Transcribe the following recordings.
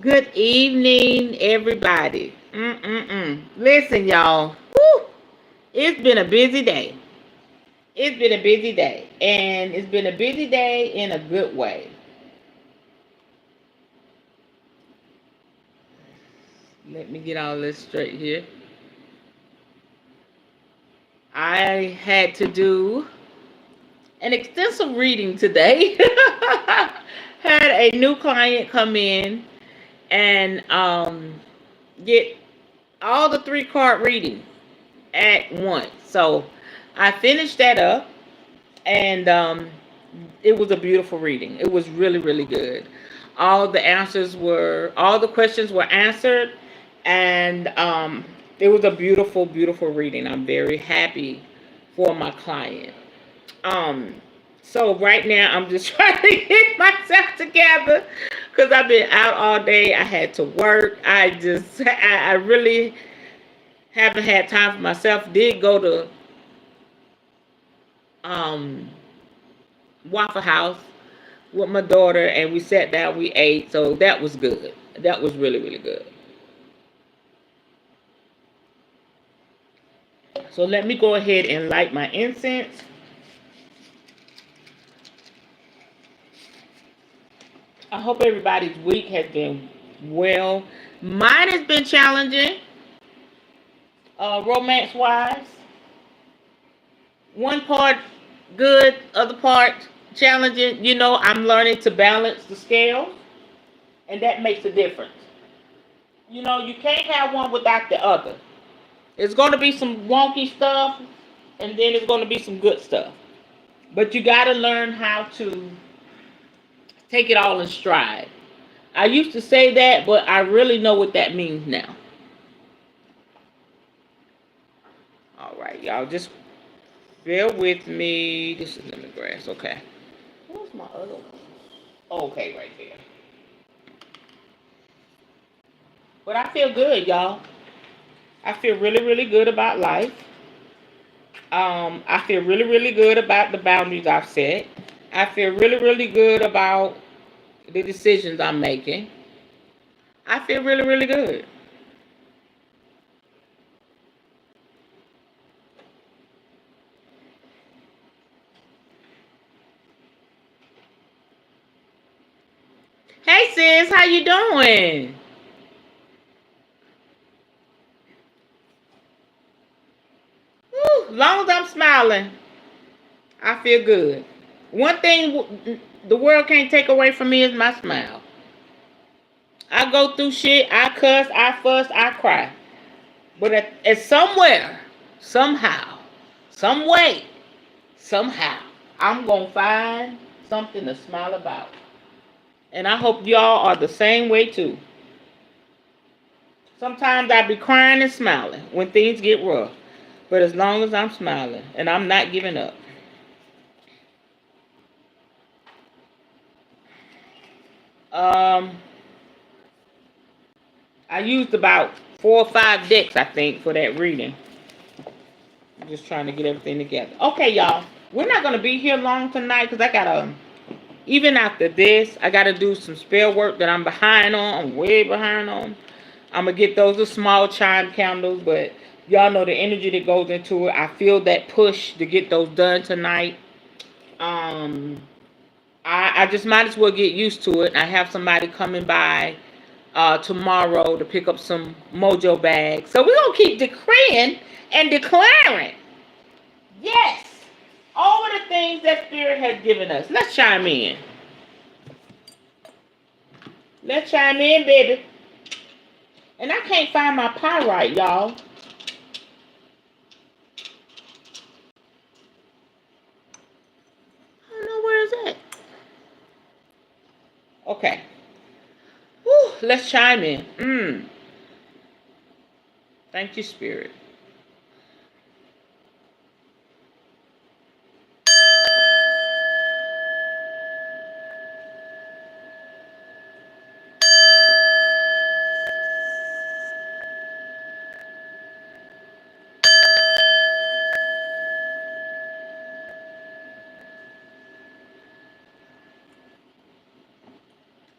Good evening, everybody. Listen, y'all. Woo, it's been a busy day. It's been a busy day. And it's been a busy day in a good way. Let me get all this straight here. I had to do an extensive reading today. Had a new client come in and get all the 3 card reading at once. So I finished that up, and it was a beautiful reading. It was really, really good. All the questions were answered, and it was a beautiful, beautiful reading. I'm very happy for my client. Um, so right now I'm just trying to get myself together because I've been out all day. I had to work. I really haven't had time for myself. Did go to um Waffle House with my daughter, and we sat down, we ate, so that was good. That was really, really good. So let me go ahead and light my incense. I hope everybody's week has been well. Mine has been challenging, romance wise. One part good, other part challenging. I'm learning to balance the scale, and that makes a difference. You can't have one without the other. It's going to be some wonky stuff, and then it's going to be some good stuff. But you got to learn how to take it all in stride. I used to say that, but I really know what that means now. All right, y'all, just bear with me. This is lemongrass, okay. Where's my other one? Okay, right there. But I feel good, y'all. I feel really, really good about life. I feel really, really good about the boundaries I've set. I feel really, really good about the decisions I'm making. I feel really, really good. Hey sis, how you doing? Woo, long as I'm smiling, I feel good. One thing the world can't take away from me is my smile. I go through shit, I cuss, I fuss, I cry. But at somewhere, somehow, some way, somehow, I'm gonna find something to smile about. And I hope y'all are the same way too. Sometimes I be crying and smiling when things get rough. But as long as I'm smiling and I'm not giving up. Um, I used about 4 or 5 decks, I think, for that reading. I'm just trying to get everything together. Okay, y'all. We're not gonna be here long tonight because I gotta. Even after this, I gotta do some spell work that I'm behind on. I'm way behind on. I'm gonna get those little small chime candles, but y'all know the energy that goes into it. I feel that push to get those done tonight. Um, I just might as well get used to it. I have somebody coming by tomorrow to pick up some mojo bags. So we're going to keep decreeing and declaring. Yes. All of the things that Spirit has given us. Let's chime in. Let's chime in, baby. And I can't find my pyrite, y'all. I don't know where it's at. Okay. Whew, let's chime in. Thank you, Spirit.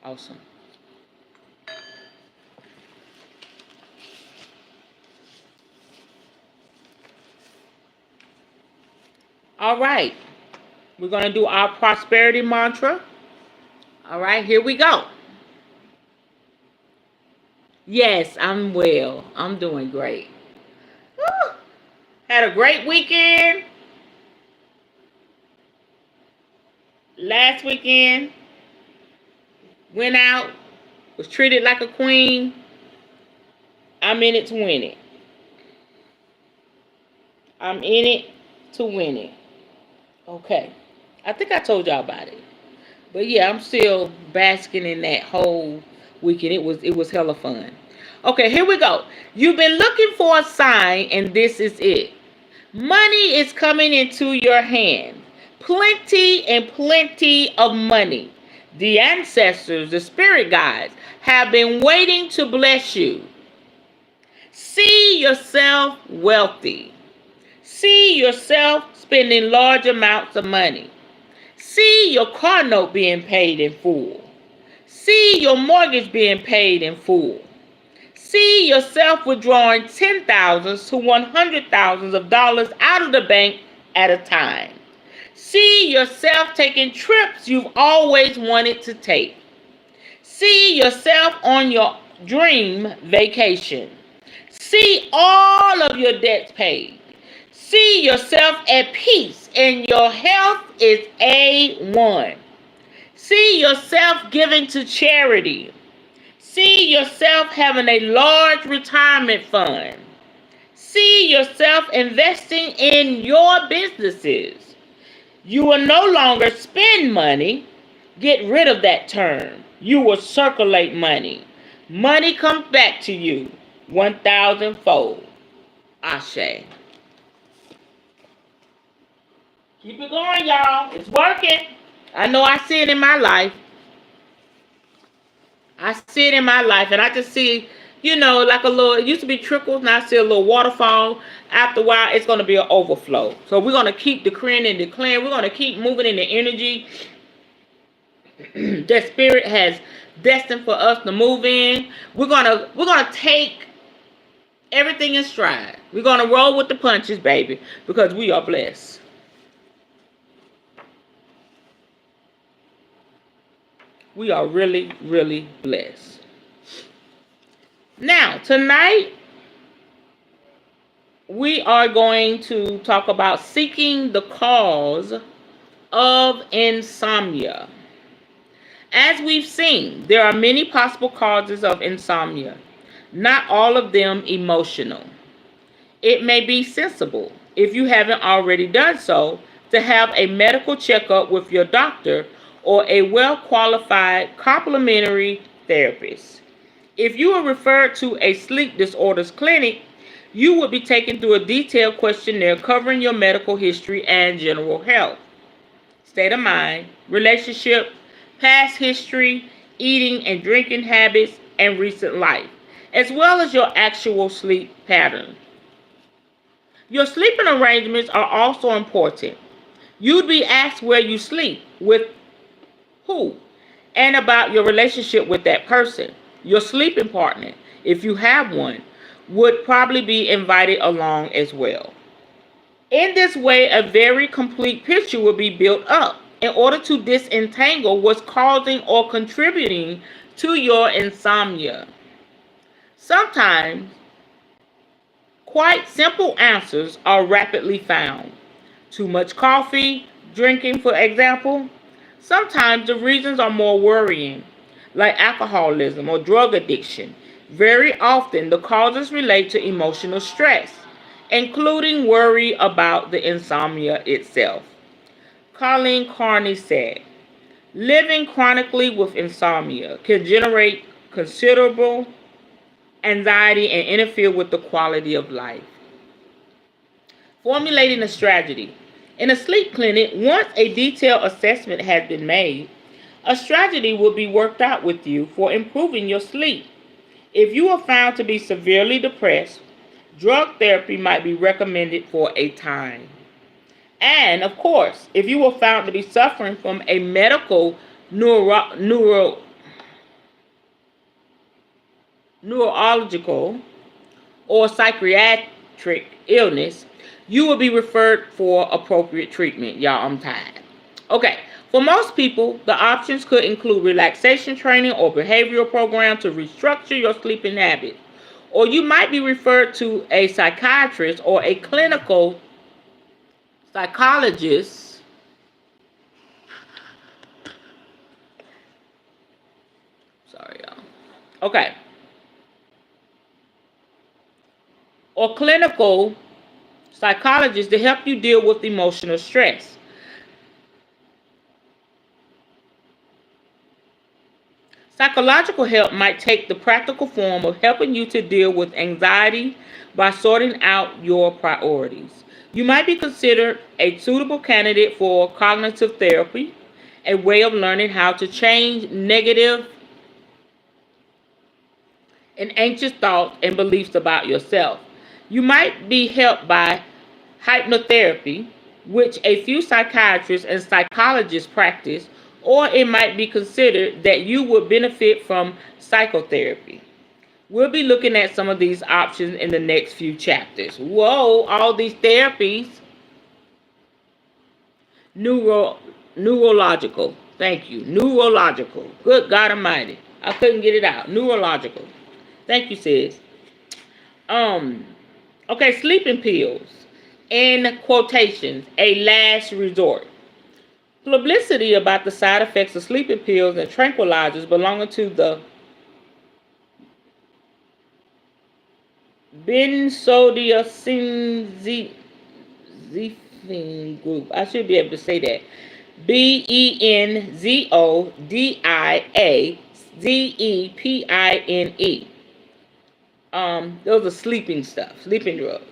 Awesome. All right. We're going to do our prosperity mantra. All right, here we go. Yes, I'm well. I'm doing great. Woo. Had a great weekend. Last weekend, went out, was treated like a queen. I'm in it to win it. I'm in it to win it. Okay. I think I told y'all about it. But yeah, I'm still basking in that whole weekend. It was hella fun. Okay, here we go. You've been looking for a sign, and this is it. Money is coming into your hand. Plenty and plenty of money. The ancestors, the spirit guides, have been waiting to bless you. See yourself wealthy. See yourself spending large amounts of money. See your car note being paid in full. See your mortgage being paid in full. See yourself withdrawing $10,000 to $100,000 of dollars out of the bank at a time. See yourself taking trips you've always wanted to take. See yourself on your dream vacation. See all of your debts paid. See yourself at peace and your health is A1. See yourself giving to charity. See yourself having a large retirement fund. See yourself investing in your businesses. You will no longer spend money. Get rid of that term. You will circulate money. Money comes back to you 1,000-fold. Ashe. Keep it going, y'all. It's working. I know I see it in my life. I see it in my life, and I just see, like a little, it used to be trickles, now I see a little waterfall. After a while, it's going to be an overflow. So we're going to keep decreeing and declaring. We're going to keep moving in the energy that spirit has destined for us to move in. We're gonna take everything in stride. We're going to roll with the punches, baby, because we are blessed. We are really, really blessed. Now, tonight, we are going to talk about seeking the cause of insomnia. As we've seen, there are many possible causes of insomnia, not all of them emotional. It may be sensible, if you haven't already done so, to have a medical checkup with your doctor or a well-qualified complementary therapist. If you are referred to a sleep disorders clinic, you will be taken through a detailed questionnaire covering your medical history and general health, state of mind, relationship, past history, eating and drinking habits, and recent life, as well as your actual sleep pattern. Your sleeping arrangements are also important. You'd be asked where you sleep, with who, and about your relationship with that person. Your sleeping partner, if you have one, would probably be invited along as well. In this way, a very complete picture will be built up in order to disentangle what's causing or contributing to your insomnia. Sometimes, quite simple answers are rapidly found. Too much coffee, drinking, for example. Sometimes the reasons are more worrying, like alcoholism or drug addiction. Very often the causes relate to emotional stress, including worry about the insomnia itself. Colleen Carney said, living chronically with insomnia can generate considerable anxiety and interfere with the quality of life. Formulating a strategy. In a sleep clinic, once a detailed assessment has been made, a strategy will be worked out with you for improving your sleep. If you are found to be severely depressed, drug therapy might be recommended for a time. And, of course, if you are found to be suffering from a medical neurological or psychiatric psychiatric illness, you will be referred for appropriate treatment. Y'all, I'm tired. Okay. For most people, the options could include relaxation training or behavioral program to restructure your sleeping habits. Or you might be referred to a psychiatrist or a clinical psychologist sorry y'all okay or clinical psychologist to help you deal with emotional stress. Psychological help might take the practical form of helping you to deal with anxiety by sorting out your priorities. You might be considered a suitable candidate for cognitive therapy, a way of learning how to change negative and anxious thoughts and beliefs about yourself. You might be helped by hypnotherapy, which a few psychiatrists and psychologists practice, or it might be considered that you would benefit from psychotherapy. We'll be looking at some of these options in the next few chapters. Whoa, all these therapies. Neurological. Thank you. Neurological. Good God Almighty. I couldn't get it out. Neurological. Thank you, sis. Okay, sleeping pills. In quotations, a last resort. Publicity about the side effects of sleeping pills and tranquilizers belonging to the benzodiazepine group. I should be able to say that. Benzodiazepine. Those are sleeping stuff, sleeping drugs.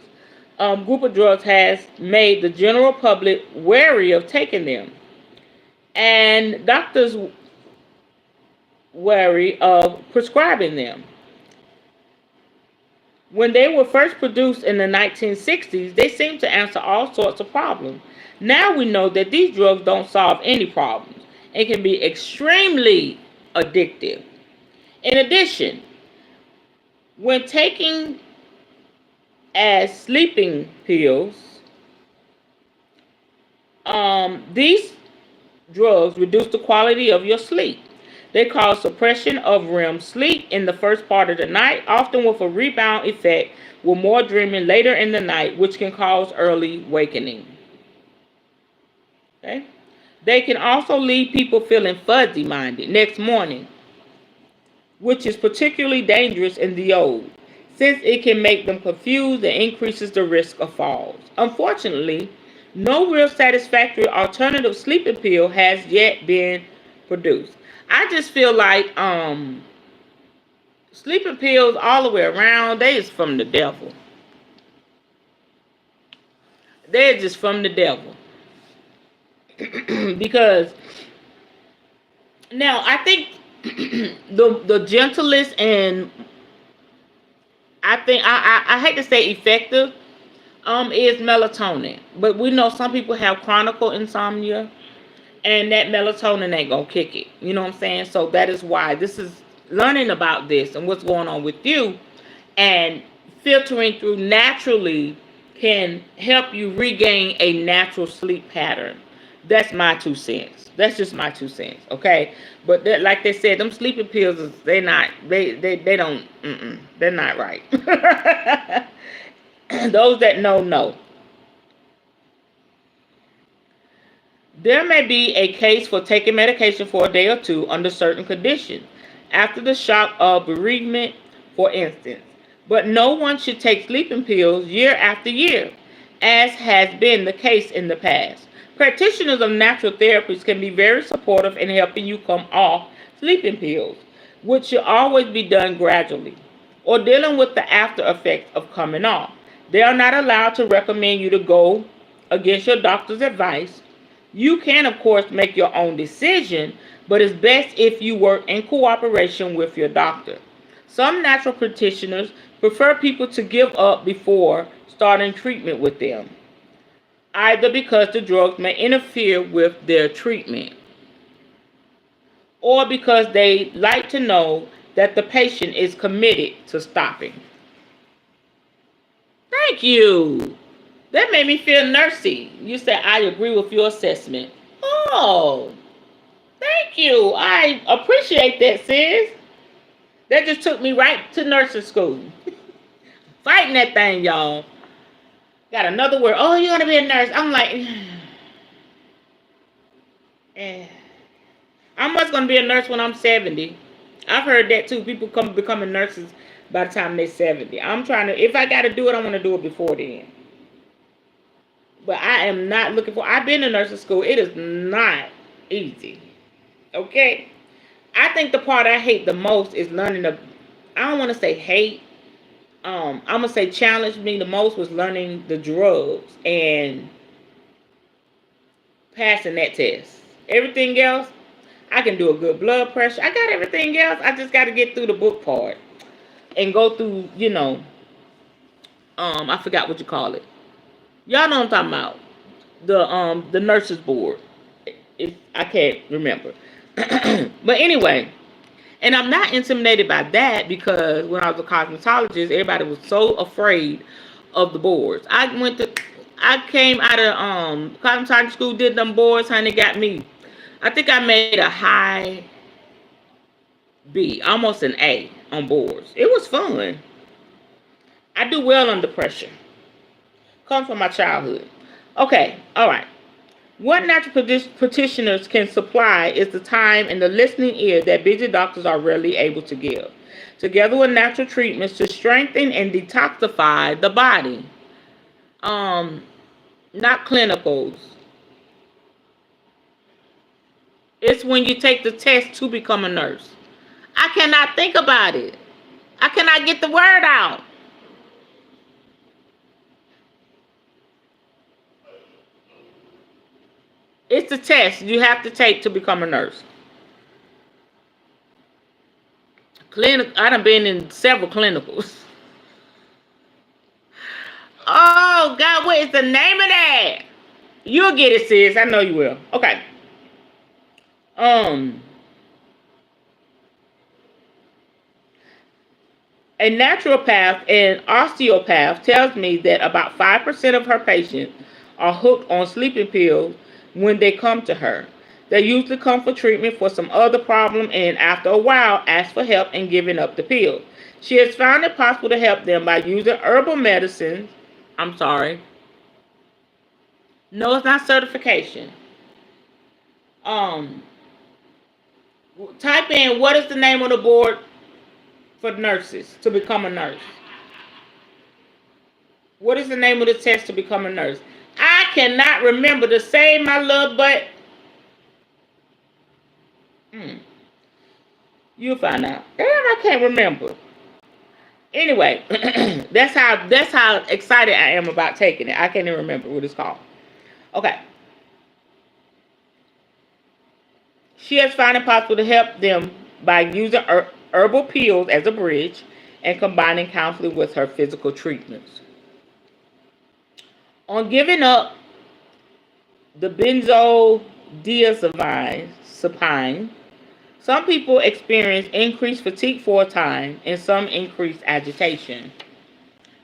Group of drugs has made the general public wary of taking them, and doctors wary of prescribing them. When they were first produced in the 1960s, they seemed to answer all sorts of problems. Now we know that these drugs don't solve any problems and can be extremely addictive. In addition, when taking as sleeping pills, these drugs reduce the quality of your sleep. They cause suppression of REM sleep in the first part of the night, often with a rebound effect with more dreaming later in the night, which can cause early wakening. Okay? They can also leave people feeling fuzzy-minded next morning, which is particularly dangerous in the old, since it can make them confused and increases the risk of falls. Unfortunately, no real satisfactory alternative sleeping pill has yet been produced. I just feel like sleeping pills all the way around, they is from the devil. They're just from the devil. Because now I think the gentlest and I think I hate to say effective is melatonin. But we know some people have chronic insomnia, and that melatonin ain't gonna kick it. You know what I'm saying? So that is why this is learning about this and what's going on with you, and filtering through naturally can help you regain a natural sleep pattern. That's my 2 cents. That's just my 2 cents, okay? But that, like they said, them sleeping pills, they don't, they're not right. Those that know. There may be a case for taking medication for a day or two under certain conditions, after the shock of bereavement, for instance. But no one should take sleeping pills year after year, as has been the case in the past. Practitioners of natural therapies can be very supportive in helping you come off sleeping pills, which should always be done gradually, or dealing with the after effects of coming off. They are not allowed to recommend you to go against your doctor's advice. You can, of course, make your own decision, but it's best if you work in cooperation with your doctor. Some natural practitioners prefer people to give up before starting treatment with them, either because the drugs may interfere with their treatment, or because they like to know that the patient is committed to stopping. Thank you. That made me feel nursey. You said, I agree with your assessment. Oh, thank you. I appreciate that, sis. That just took me right to nursing school. Fighting that thing, y'all. Got another word. Oh, you're going to be a nurse. I'm like, eh. I'm just going to be a nurse when I'm 70. I've heard that too. People come becoming nurses by the time they're 70. I'm trying to, if I got to do it, I want to do it before then. But I am not looking for, I've been to nursing school. It is not easy. Okay? I think the part I hate the most is learning the, I don't want to say hate. I'm going to say challenged me the most was learning the drugs and passing that test. Everything else, I can do a good blood pressure. I got everything else. I just got to get through the book part and go through, I forgot what you call it. Y'all know what I'm talking about. The nurses board. I can't remember. But anyway, and I'm not intimidated by that because when I was a cosmetologist, everybody was so afraid of the boards. I came out of cosmetology school, did them boards, honey, got me. I think I made a high B, almost an A on boards. It was fun. I do well under pressure. Comes from my childhood. Okay, all right. What natural practitioners can supply is the time and the listening ear that busy doctors are rarely able to give, together with natural treatments to strengthen and detoxify the body. Not clinicals. It's when you take the test to become a nurse. I cannot think about it. I cannot get the word out. It's the test you have to take to become a nurse. I done been in several clinicals. Oh, God, what is the name of that? You'll get it, sis. I know you will. Okay. A naturopath and osteopath tells me that about 5% of her patients are hooked on sleeping pills when they come to her. They usually come for treatment for some other problem and after a while ask for help in giving up the pill. She has found it possible to help them by using herbal medicines. I'm sorry. No, it's not certification. Type in what is the name of the board for nurses to become a nurse. What is the name of the test to become a nurse? I cannot remember to say my love, but you'll find out. Damn, I can't remember. Anyway, that's how excited I am about taking it. I can't even remember what it's called. Okay. She has found it possible to help them by using herbal pills as a bridge and combining counseling with her physical treatments. On giving up the benzodiazepine, some people experience increased fatigue for a time and some increased agitation.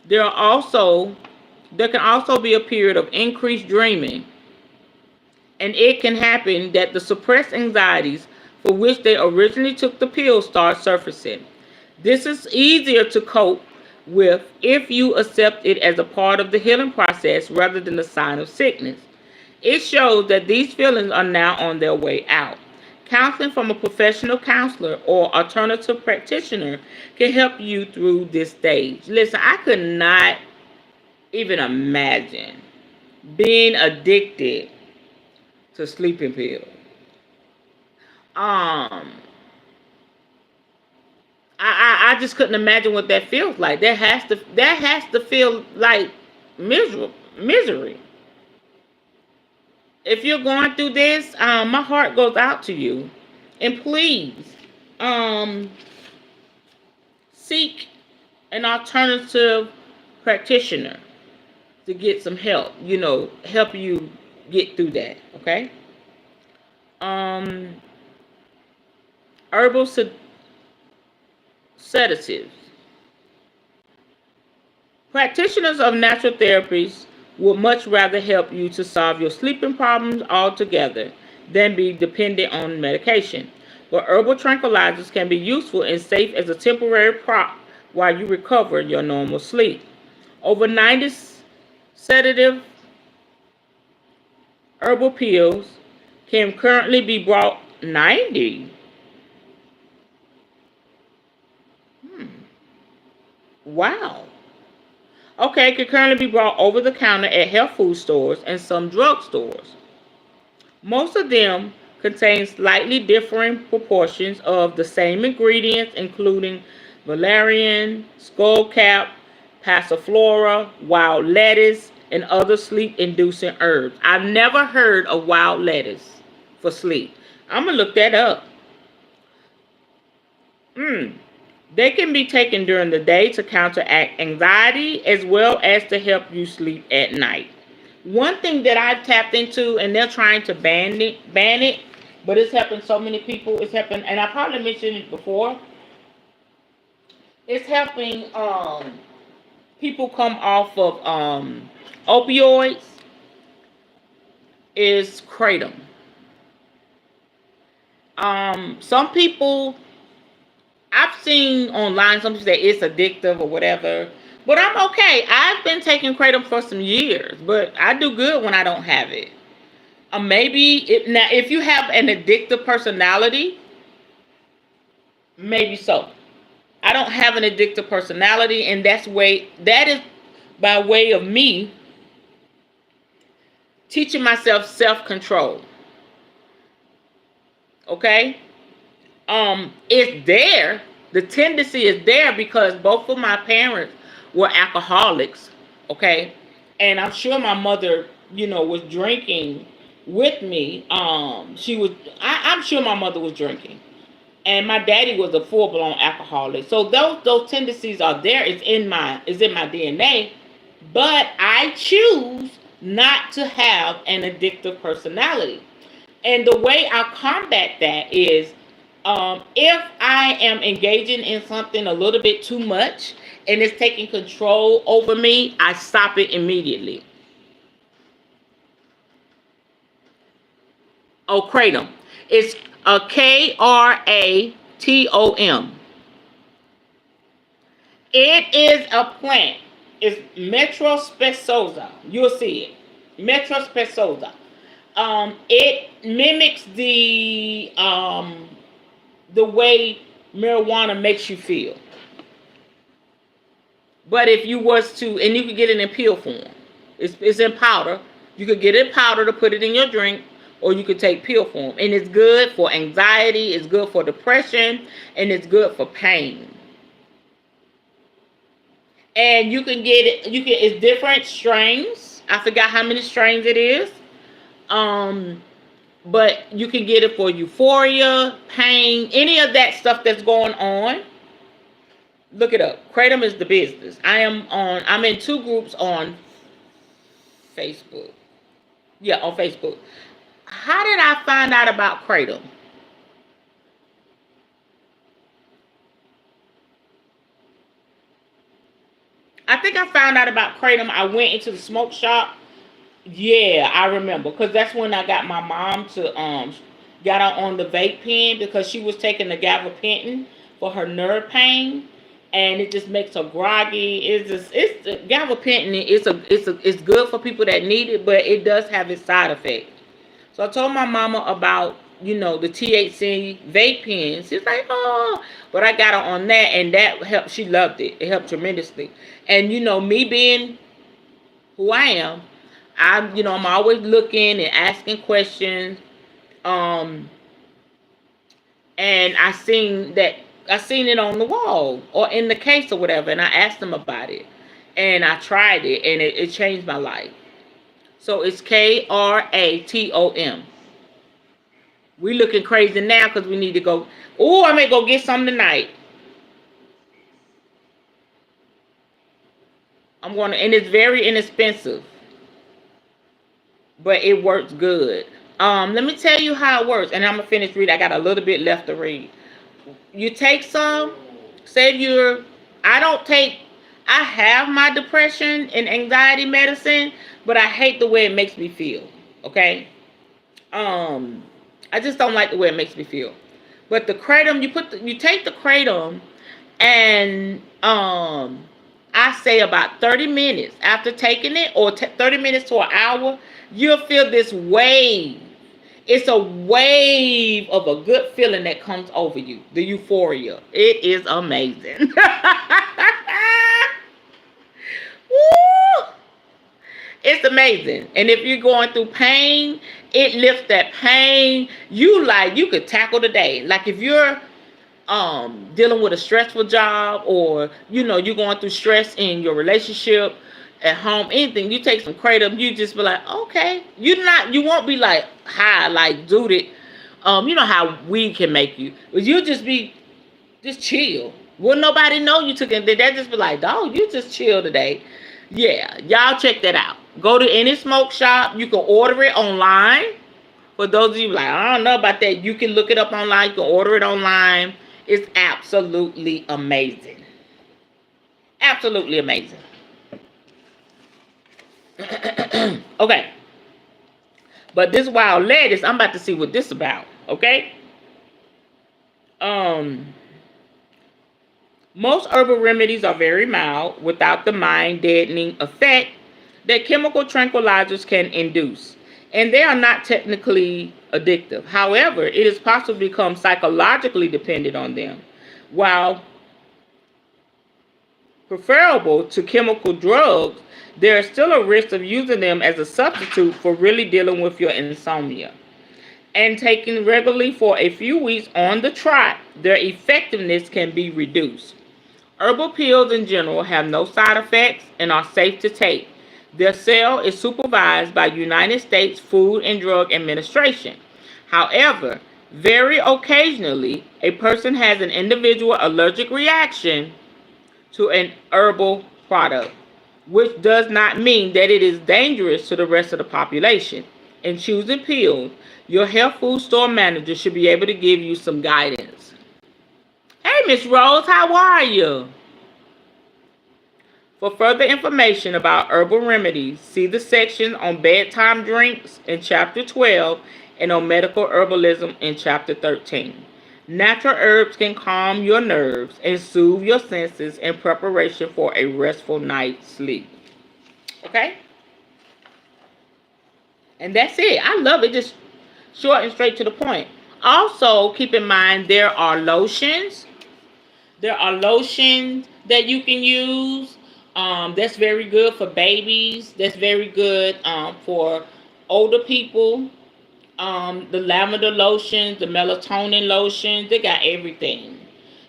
There can also be a period of increased dreaming, and it can happen that the suppressed anxieties for which they originally took the pill start surfacing. This is easier to cope with if you accept it as a part of the healing process rather than a sign of sickness. It shows that these feelings are now on their way out. Counseling from a professional counselor or alternative practitioner can help you through this stage. Listen, I could not even imagine being addicted to sleeping pills. I just couldn't imagine what that feels like. That has to feel like misery. If you're going through this, my heart goes out to you, and please, seek an alternative practitioner to get some help. Help you get through that. Okay. Herbal sedatives. Practitioners of natural therapies would much rather help you to solve your sleeping problems altogether than be dependent on medication. But herbal tranquilizers can be useful and safe as a temporary prop while you recover your normal sleep. Over 90 sedative herbal pills can currently be bought 90. Wow. Okay, can currently be bought over the counter at health food stores and some drug stores. Most of them contain slightly differing proportions of the same ingredients, including valerian, skullcap, passiflora, wild lettuce, and other sleep-inducing herbs. I've never heard of wild lettuce for sleep. I'm gonna look that up. They can be taken during the day to counteract anxiety as well as to help you sleep at night. One thing that I've tapped into, and they're trying to ban it, but it's helping so many people. It's helping, and I probably mentioned it before. It's helping people come off of opioids. Is kratom. Some people I've seen online some people say it's addictive or whatever. But I'm okay. I've been taking kratom for some years, but I do good when I don't have it. Now if you have an addictive personality, maybe so. I don't have an addictive personality, and that is by way of me teaching myself self-control. Okay? It's there. The tendency is there because both of my parents were alcoholics. Okay, and I'm sure my mother, was drinking with me. She was. I'm sure my mother was drinking, and my daddy was a full blown alcoholic. So those tendencies are there. It's in my DNA, but I choose not to have an addictive personality. And the way I combat that is if I am engaging in something a little bit too much and it's taking control over me, I stop it immediately. Oh, kratom. It's a Kratom. It is a plant. It's Metrospezosa. You'll see it. Metrospezosa. It mimics the way marijuana makes you feel. But if you was to, and you could get it in pill form. It's in powder. You could get it in powder to put it in your drink, or you could take pill form. And it's good for anxiety, it's good for depression, and it's good for pain. And you can get it, it's different strains. I forgot how many strains it is. But you can get it for euphoria, pain, any of that stuff that's going on. Look it up. Kratom is the business. I'm in 2 groups on Facebook. Yeah, on Facebook. How did I find out about kratom? I think I found out about kratom. I went into the smoke shop. Yeah, I remember, because that's when I got my mom to got her on the vape pen because she was taking the gabapentin for her nerve pain, and it just makes her groggy. It's the gabapentin. It's good for people that need it, but it does have its side effects. So I told my mama about the THC vape pens. She's like, oh, but I got her on that, and that helped. She loved it. It helped tremendously. And me being who I am, I'm always looking and asking questions. And I seen it on the wall or in the case or whatever, and I asked them about it, and I tried it, and it changed my life. So it's Kratom. We looking crazy now because we need to go. Oh, I may go get some tonight. And it's very inexpensive, but it works good. Let me tell you how it works, and I'm gonna finish reading. I got a little bit left to read. You take some. Say I don't take. I have my depression and anxiety medicine, but I hate the way it makes me feel. Okay? Um, I just don't like the way it makes me feel. But the kratom, you take the kratom, and I say about 30 minutes after taking it, or 30 minutes to an hour, you'll feel this wave. It's a wave of a good feeling that comes over you. The euphoria. It is amazing. Woo! It's amazing. And if you're going through pain, it lifts that pain. You could tackle the day. Like if you're dealing with a stressful job, or you're going through stress in your relationship, at home, anything, you take some kratom, you just be like, okay. You won't be like high, like zooted. You know how weed can make you. But you just chill. Wouldn't nobody know you took it. They'd just be like, dog, you just chill today. Yeah, y'all check that out. Go to any smoke shop. You can order it online. For those of you like, I don't know about that, you can look it up online. You can order it online. It's absolutely amazing. Absolutely amazing. Okay. But this wild lettuce, I'm about to see what this is about. Okay? Most herbal remedies are very mild without the mind-deadening effect that chemical tranquilizers can induce. And they are not technically addictive. However, it is possible to become psychologically dependent on them. While preferable to chemical drugs, there is still a risk of using them as a substitute for really dealing with your insomnia. And taken regularly for a few weeks on the trot, their effectiveness can be reduced. Herbal pills in general have no side effects and are safe to take. Their sale is supervised by United States Food and Drug Administration. However, very occasionally, a person has an individual allergic reaction to an herbal product, which does not mean that it is dangerous to the rest of the population. In choosing pills, your health food store manager should be able to give you some guidance. Hey, Miss Rose, how are you? For further information about herbal remedies, see the section on bedtime drinks in Chapter 12 and on medical herbalism in Chapter 13. Natural herbs can calm your nerves and soothe your senses in preparation for a restful night's sleep. Okay? And that's it. I love it. Just short and straight to the point. Also, keep in mind there are lotions. There are lotions that you can use. That's very good for babies. That's very good for older people. The lavender lotions, the melatonin lotions, they got everything.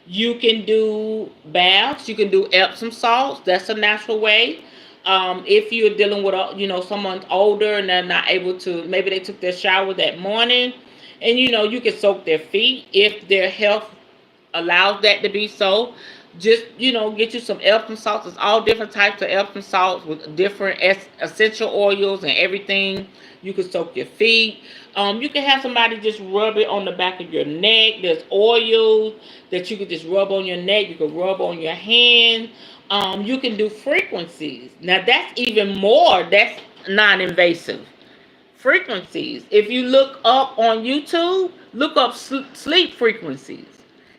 You can do baths. You can do Epsom salts. That's a natural way. If you're dealing with someone's older and they're not able to, maybe they took their shower that morning, and you can soak their feet if their health allows that to be so. Just get you some Epsom salts. It's all different types of Epsom salts with different essential oils and everything. You can soak your feet. You can have somebody just rub it on the back of your neck. There's oils that you can just rub on your neck. You can rub on your hand. You can do frequencies. Now that's even more. That's non-invasive. Frequencies. If you look up on YouTube, look up sleep frequencies.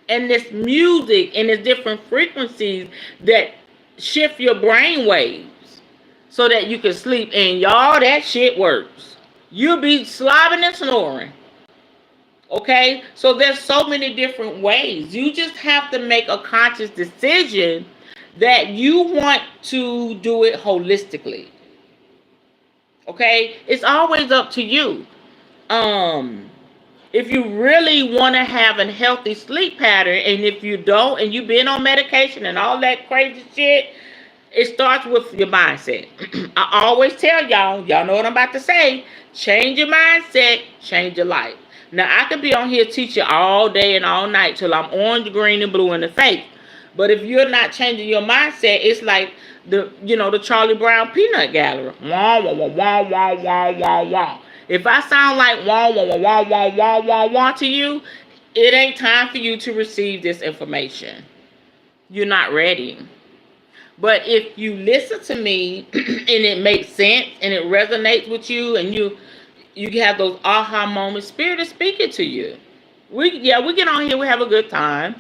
And this music and this different frequencies that shift your brain waves so that you can sleep. And y'all, that shit works. You'll be slobbing and snoring. Okay? So there's so many different ways. You just have to make a conscious decision that you want to do it holistically. Okay? It's always up to you. If you really want to have a healthy sleep pattern, and if you don't, and you've been on medication and all that crazy shit, it starts with your mindset. I always tell y'all know what I'm about to say, change your mindset, change your life. Now, I could be on here teaching all day and all night till I'm orange, green, and blue in the face. But if you're not changing your mindset, it's like the Charlie Brown peanut gallery. Wah, wah, wah, wah, wah, wah, wah, wah. If I sound like wah, wah, wah, wah, wah, wah, wah, wah to you, it ain't time for you to receive this information. You're not ready. But if you listen to me and it makes sense and it resonates with you, and you have those aha moments, Spirit is speaking to you. We get on here, we have a good time.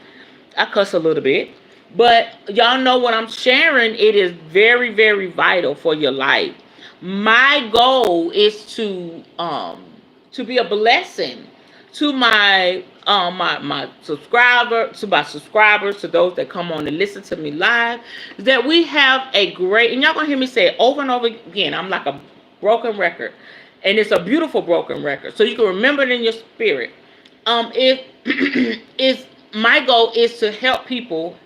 I cuss a little bit, but y'all know what I'm sharing. It is very, very vital for your life. My goal is to be a blessing to my subscribers, to those that come on and listen to me live, that we have a great, and y'all gonna hear me say it over and over again. I'm like a broken record, and it's a beautiful broken record, so you can remember it in your spirit. It is my goal is to help people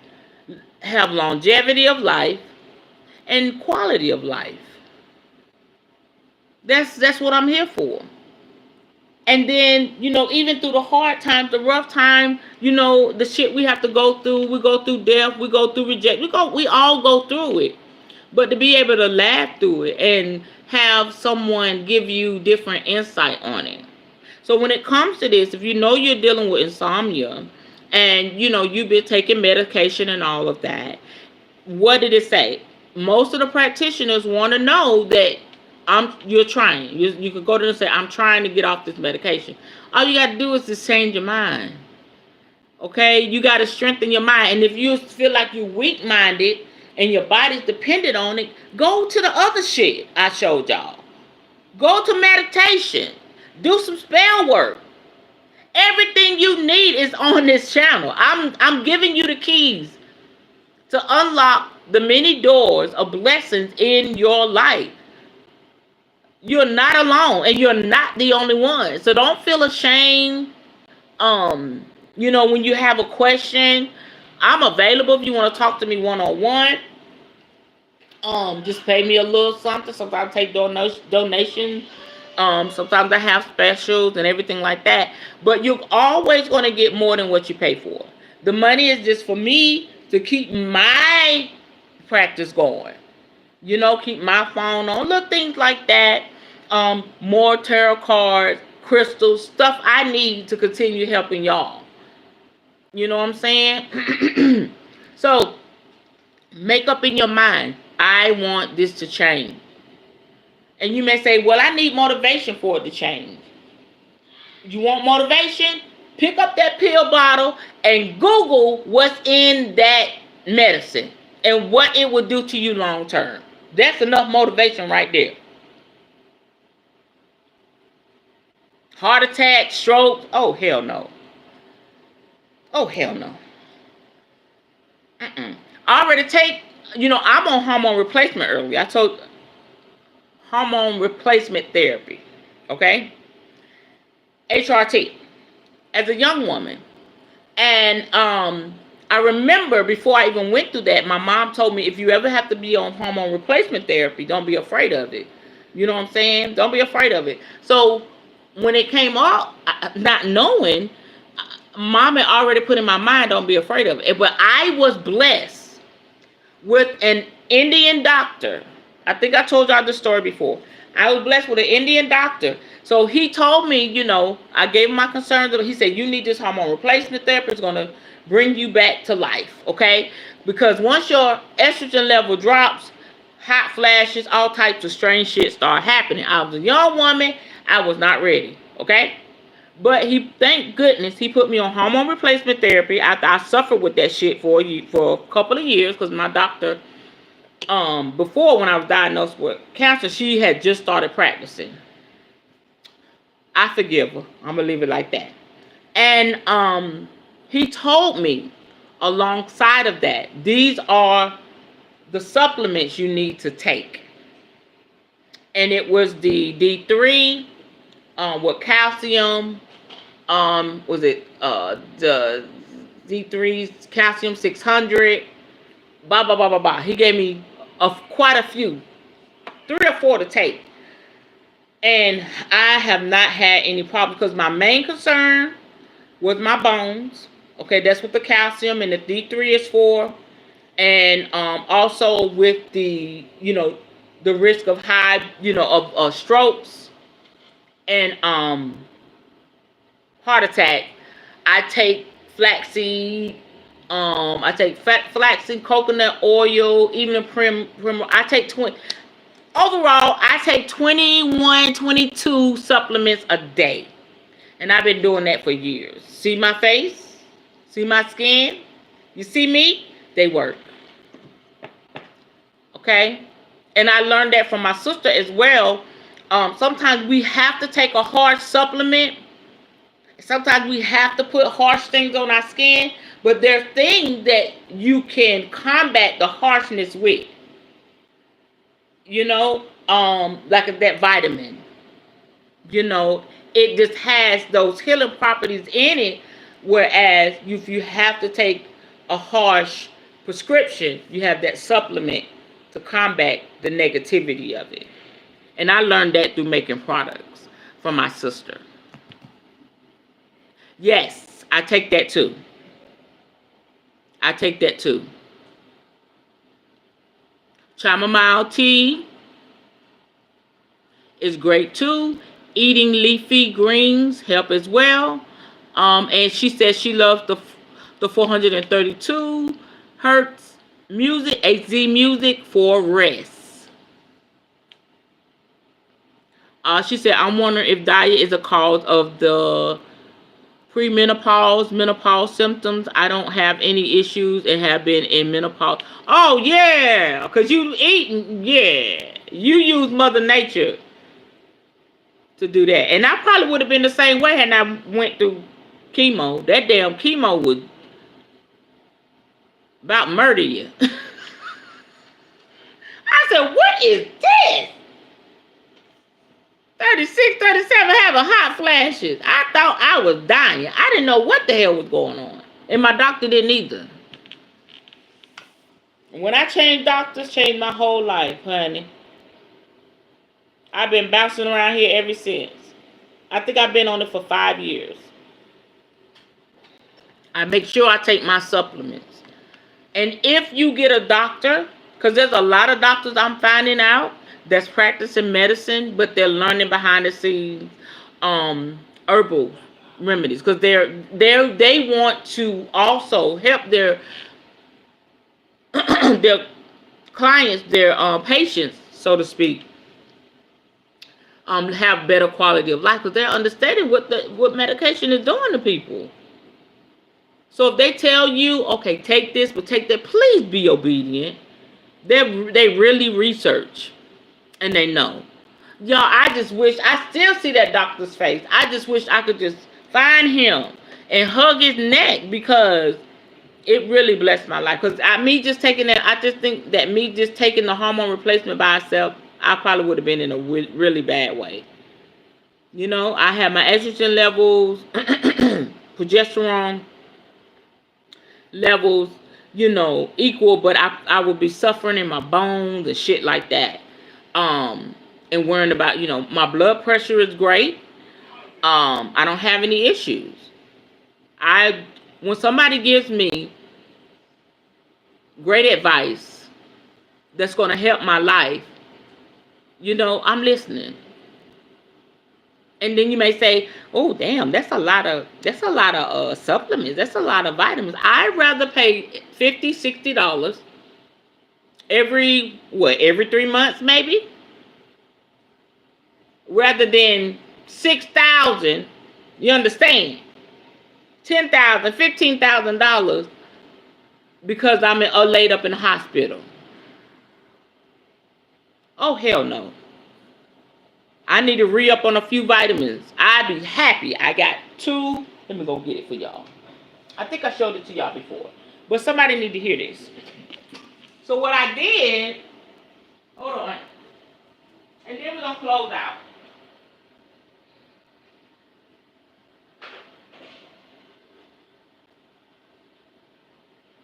have longevity of life and quality of life. That's what I'm here for. And then, even through the hard times, the rough time, the shit we have to go through, we go through death, we go through rejection, we all go through it. But to be able to laugh through it and have someone give you different insight on it. So when it comes to this, if you know you're dealing with insomnia and you've been taking medication and all of that, what did it say? Most of the practitioners want to know that you're trying. You could go to them and say, I'm trying to get off this medication. All you got to do is just change your mind. Okay? You got to strengthen your mind. And if you feel like you're weak-minded and your body's dependent on it, go to the other shit I showed y'all. Go to meditation. Do some spell work. Everything you need is on this channel. I'm giving you the keys to unlock the many doors of blessings in your life. You're not alone, and you're not the only one. So don't feel ashamed. When you have a question, I'm available if you want to talk to me one-on-one. Just pay me a little something. Sometimes I take donations. Sometimes I have specials and everything like that. But you're always going to get more than what you pay for. The money is just for me to keep my practice going. Keep my phone on. Little things like that. More tarot cards, crystals, stuff I need to continue helping y'all. You know what I'm saying? So, make up in your mind, I want this to change. And you may say, well, I need motivation for it to change. You want motivation? Pick up that pill bottle and Google what's in that medicine and what it will do to you long term. That's enough motivation right there. Heart attack, stroke, oh, hell no. Oh, hell no. I already take, I'm on hormone replacement earlier. I told hormone replacement therapy, okay? HRT, as a young woman. And I remember before I even went through that, my mom told me, if you ever have to be on hormone replacement therapy, don't be afraid of it. You know what I'm saying? Don't be afraid of it. So when it came up, not knowing, mom had already put in my mind, don't be afraid of it. But I was blessed with an Indian doctor. I think I told y'all this story before. I was blessed with an Indian doctor. So he told me, I gave him my concerns. He said, you need this hormone replacement therapy. It's going to bring you back to life, okay? Because once your estrogen level drops, hot flashes, all types of strange shit start happening. I was a young woman. I was not ready, okay? But thank goodness, he put me on hormone replacement therapy after I suffered with that shit for a couple of years, because my doctor, before, when I was diagnosed with cancer, she had just started practicing. I forgive her. I'm going to leave it like that. And he told me, alongside of that, these are the supplements you need to take. And it was the D3 with calcium. Was it the D3's calcium 600? Blah, blah, blah, blah, blah. He gave me quite a few. 3 or 4 to take. And I have not had any problems, because my main concern was my bones. Okay, that's what the calcium and the D3 is for. And also with the, the risk of high, of strokes and heart attack. I take flaxseed, I take flaxseed, coconut oil, even a I take 20. Overall, I take 21, 22 supplements a day. And I've been doing that for years. See my face? See my skin? You see me? They work. Okay? And I learned that from my sister as well. Sometimes we have to take a harsh supplement. Sometimes we have to put harsh things on our skin. But there are things that you can combat the harshness with. You know, like that vitamin. You know, it just has those healing properties in it. Whereas if you have to take a harsh prescription, you have that supplement to combat the negativity of it. And I learned that through making products for my sister. Yes, I take that too. I take that too. Chamomile tea is great too. Eating leafy greens help as well. And she says she loves the 432 hertz music, HZ music for rest. She said, I'm wondering if diet is a cause of the premenopause, menopause symptoms. I don't have any issues and have been in menopause. Oh, yeah, because you eating, yeah. You use Mother Nature to do that. And I probably would have been the same way had I went through chemo. That damn chemo would about murder you. I said, what is this? 36, 37 having hot flashes. I thought I was dying. I didn't know what the hell was going on. And my doctor didn't either. When I changed doctors, changed my whole life, honey. I've been bouncing around here ever since. I think I've been on it for 5 years. I make sure I take my supplements. And if you get a doctor, because there's a lot of doctors I'm finding out that's practicing medicine, but they're learning behind the scenes herbal remedies, because they want to also help their their clients, their patients, so to speak, have better quality of life, because they're understanding what medication is doing to people. So if they tell you, okay, take this, but take that, please be obedient. They really research. And they know. Y'all, I just wish, I still see that doctor's face. I just wish I could just find him and hug his neck, because it really blessed my life. Because me just taking that, I just think that me just taking the hormone replacement by itself, I probably would have been in a really bad way. You know, I had my estrogen levels, progesterone levels, you know, equal, but I would be suffering in my bones and shit like that. And worrying about, you know, my blood pressure is great. I don't have any issues. When somebody gives me great advice that's going to help my life, you know, I'm listening. And then you may say, oh, damn, that's a lot of supplements. That's a lot of vitamins. I'd rather pay $50, $60 every 3 months maybe, rather than $6,000, you understand, $10,000, $15,000 because I'm laid up in the hospital. Oh, hell no. I need to re-up on a few vitamins. I'd be happy. I got 2. Let me go get it for y'all. I think I showed it to y'all before, but somebody need to hear this. So what I did, hold on, and then we're going to close out.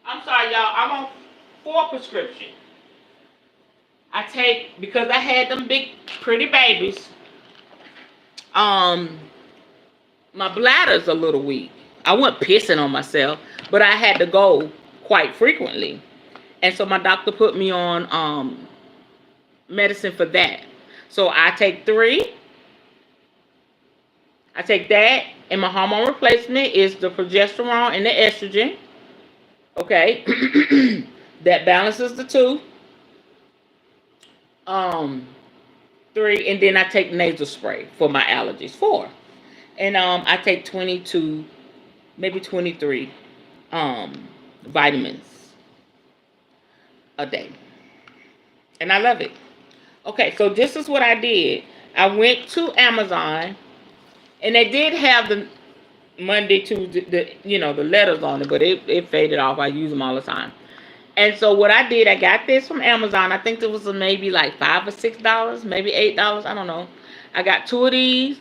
I'm sorry, y'all, I'm on 4 prescriptions. I take, because I had them big, pretty babies, my bladder's a little weak. I wasn't pissing on myself, but I had to go quite frequently. And so my doctor put me on medicine for that. So I take 3. I take that, and my hormone replacement is the progesterone and the estrogen. Okay. That balances the two. Um, 3, and then I take nasal spray for my allergies. 4. And I take 22, maybe 23 vitamins a day. And I love it. Okay, so this is what I did. I went to Amazon, and they did have the Monday, Tuesday, the letters on it, but it faded off. I use them all the time. And so what I did, I got this from Amazon. I think it was maybe like $5 or $6, maybe $8. I don't know. I got 2 of these,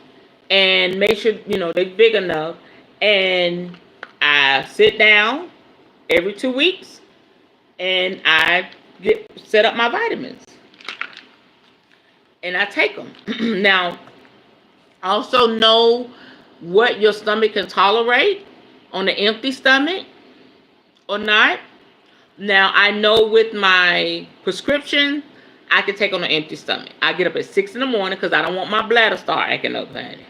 and make sure they're big enough. And I sit down every 2 weeks, and I set up my vitamins, and I take them. Now, also know what your stomach can tolerate on an empty stomach or not. Now, I know with my prescription, I can take on an empty stomach. I get up at 6 in the morning because I don't want my bladder start acting up, honey.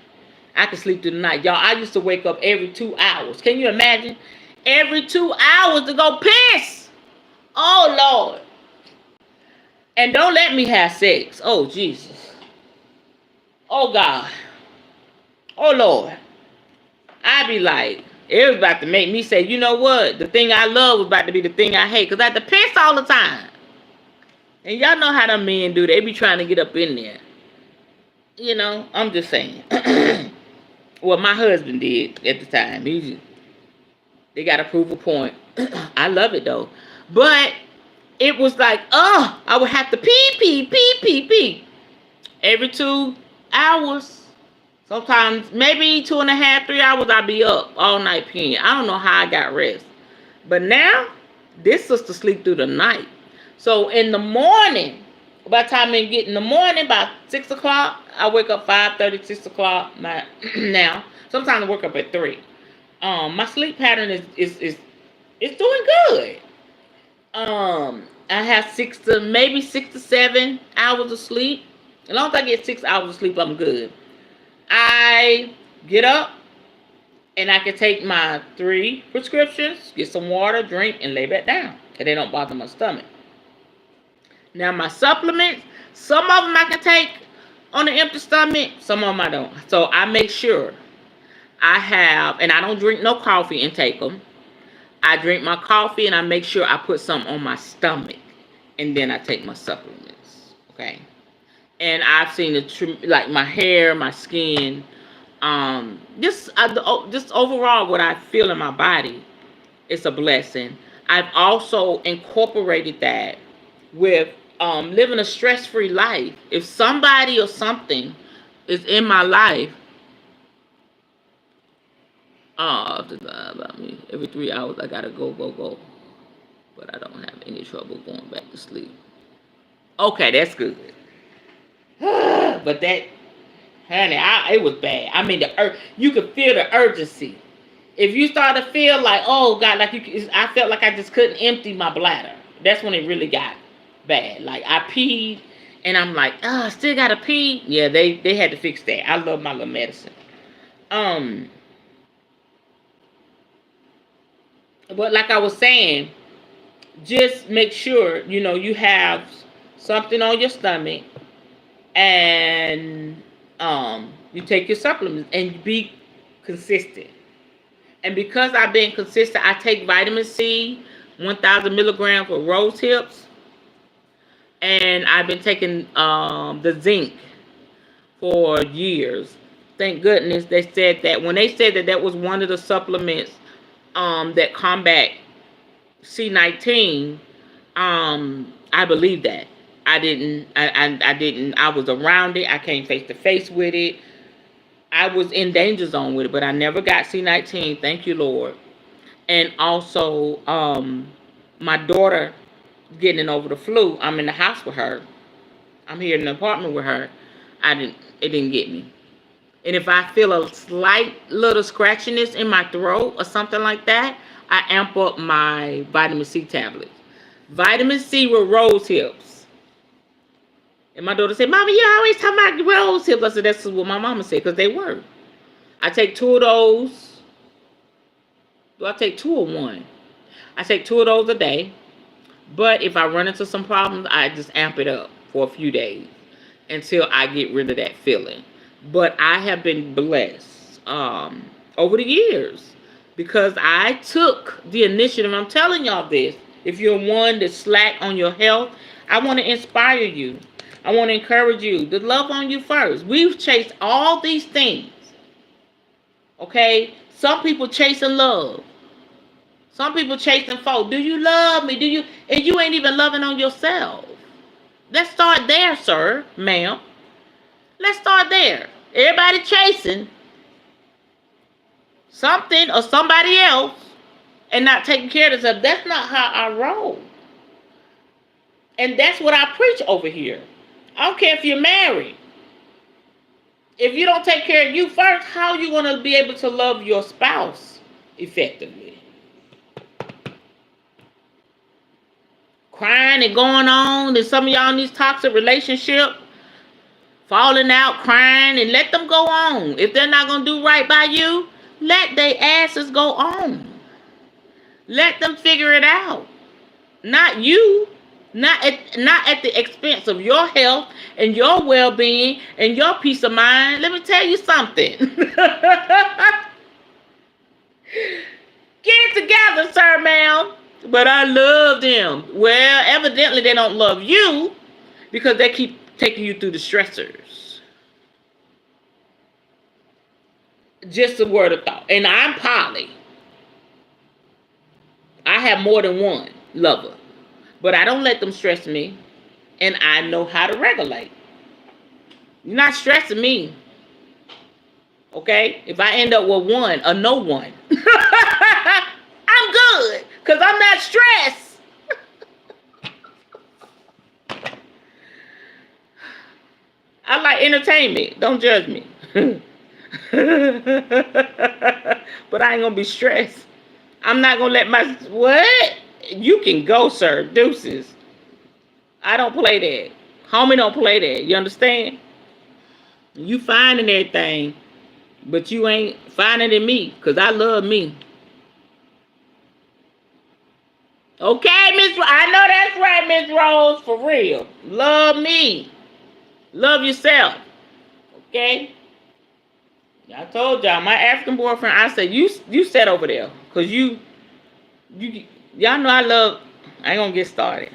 I can sleep through the night. Y'all, I used to wake up every 2 hours. Can you imagine? Every 2 hours to go piss. Oh, Lord. And don't let me have sex. Oh, Jesus. Oh, God. Oh, Lord. I be like, it was about to make me say, you know what? The thing I love was about to be the thing I hate. Because I had to piss all the time. And y'all know how them men do. They be trying to get up in there. I'm just saying. Well, my husband did at the time. They got to prove a point. I love it, though. But it was like, I would have to pee. Every 2 hours. Sometimes, maybe 2.5, 3 hours, I'd be up all night peeing. I don't know how I got rest. But now, this sister sleep through the night. So, in the morning, by the time I get in the morning, by 6 o'clock, I wake up 5:30, 6 o'clock now. Sometimes I wake up at 3. My sleep pattern is doing good. I have 6 to 7 hours of sleep. As long as I get 6 hours of sleep, I'm good. I get up, and I can take my 3 prescriptions, get some water, drink, and lay back down. And they don't bother my stomach. Now, my supplements, some of them I can take on an empty stomach, some of them I don't. So, I make sure I have, and I don't drink no coffee and take them. I drink my coffee, and I make sure I put some on my stomach. And then I take my supplements. Okay? And I've seen like my hair, my skin, just overall what I feel in my body, it's a blessing. I've also incorporated that with living a stress-free life. If somebody or something is in my life, about me, every 3 hours I gotta go. But I don't have any trouble going back to sleep. Okay, that's good. But that, honey, it was bad. I mean, you could feel the urgency. If you start to feel like, oh God, I felt like I just couldn't empty my bladder. That's when it really got bad. Like I peed, and I'm like, I still gotta pee. Yeah, they had to fix that. I love my little medicine. But like I was saying, just make sure you have something on your stomach. And you take your supplements and be consistent. And because I've been consistent, I take vitamin C, 1,000 milligrams for rose hips. And I've been taking the zinc for years. Thank goodness they said that. When they said that was one of the supplements that combat C19, I believe that. I didn't. I was around it. I came face to face with it. I was in danger zone with it, but I never got C19. Thank you, Lord. And also, my daughter getting over the flu. I'm in the house with her. I'm here in the apartment with her. It didn't get me. And if I feel a slight little scratchiness in my throat or something like that, I amp up my vitamin C tablets. Vitamin C with rose hips. And my daughter said, Mama, you always talking about rose hips. I said, that's what my mama said, because they were. I take 2 of those. Do I take 2 or 1? I take 2 of those a day. But if I run into some problems, I just amp it up for a few days until I get rid of that feeling. But I have been blessed over the years because I took the initiative. I'm telling y'all this. If you're one that's slack on your health, I want to inspire you. I want to encourage you to love on you first. We've chased all these things. Okay? Some people chasing love. Some people chasing folk. Do you love me? Do you? And you ain't even loving on yourself. Let's start there, sir, ma'am. Let's start there. Everybody chasing something or somebody else and not taking care of themselves. That's not how I roll. And that's what I preach over here. I don't care if you're married. If you don't take care of you first, how are you going to be able to love your spouse effectively? Crying and going on, and some of y'all in these toxic relationships, falling out, crying, and let them go on. If they're not going to do right by you, let their asses go on. Let them figure it out. Not you. Not at the expense of your health and your well-being and your peace of mind. Let me tell you something. Get it together, sir, ma'am. But I love them. Well, evidently they don't love you because they keep taking you through the stressors. Just a word of thought. And I'm poly. I have more than one lover. But I don't let them stress me. And I know how to regulate. You're not stressing me. Okay? If I end up with one, a no one. I'm good. Because I'm not stressed. I like entertainment. Don't judge me. But I ain't going to be stressed. I'm not going to let my... What? You can go, sir. Deuces. I don't play that. Homie don't play that. You understand? You finding everything, but you ain't finding it in me, because I love me. Okay, Miss... I know that's right, Miss Rose. For real. Love me. Love yourself. Okay? I told y'all, my African boyfriend, I said, you sat over there. Because y'all know I ain't gonna get started.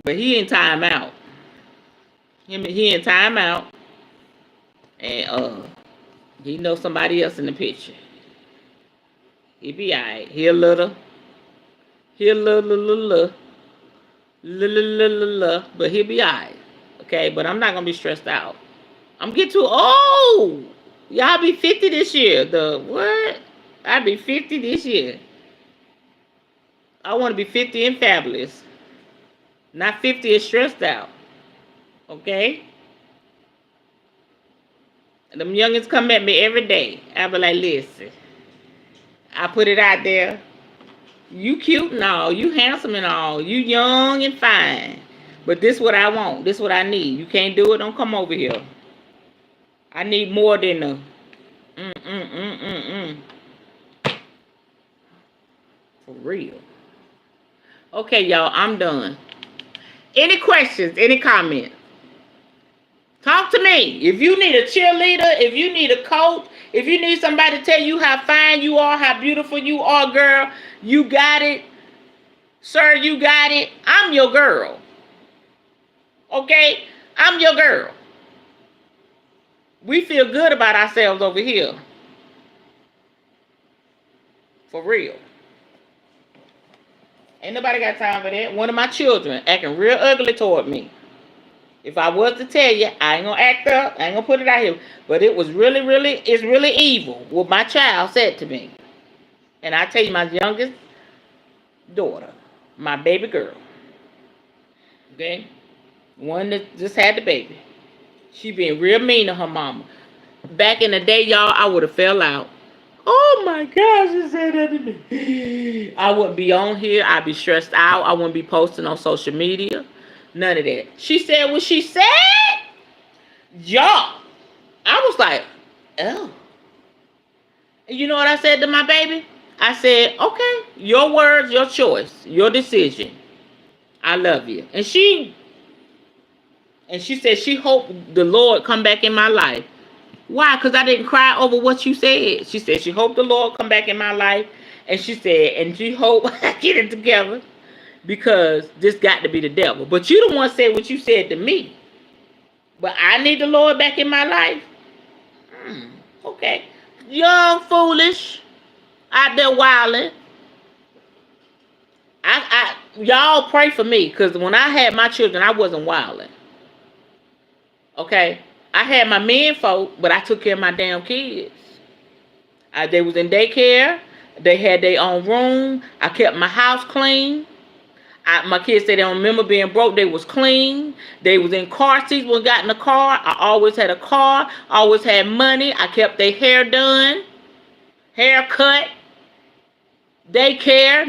But he in time out. He in time out. And he knows somebody else in the picture. He be alright. He a little, but he'll be alright. Okay, but I'm not gonna be stressed out. I'm getting too old. Y'all be 50 this year. The what? I be 50 this year. I want to be 50 and fabulous. Not 50 and stressed out. Okay? And them youngins come at me every day. I be like, listen. I put it out there. You cute and all. You handsome and all. You young and fine. But this what I want. This what I need. You can't do it. Don't come over here. I need more than a For real. Okay, y'all. I'm done. Any questions? Any comments? Talk to me. If you need a cheerleader, if you need a coach, if you need somebody to tell you how fine you are, how beautiful you are, girl, you got it. Sir, you got it. I'm your girl. Okay? I'm your girl. We feel good about ourselves over here. For real. Ain't nobody got time for that. One of my children acting real ugly toward me. If I was to tell you, I ain't gonna act up. I ain't gonna put it out here. But it was it's really evil what my child said to me. And I tell you, my youngest daughter, my baby girl, okay, one that just had the baby, she being real mean to her mama. Back in the day, y'all, I would have fell out. Oh my gosh, she said that to me. I wouldn't be on here. I'd be stressed out. I wouldn't be posting on social media. None of that. She said what she said. Y'all. I was like, oh. And you know what I said to my baby? I said, okay, your words, your choice, your decision. I love you. And she said she hoped the Lord come back in my life. Why? Because I didn't cry over what you said. She said she hoped the Lord come back in my life. And she said, and she hope I get it together because this got to be the devil. But you the one said what you said to me. But I need the Lord back in my life. Okay. Young, foolish, out there wilding. Y'all pray for me because when I had my children, I wasn't wilding. Okay? I had my men folk, but I took care of my damn kids. They was in daycare. They had their own room. I kept my house clean. My kids say they don't remember being broke. They was clean. They was in car seats when I got in the car. I always had a car. Always had money. I kept their hair done. Haircut. Daycare.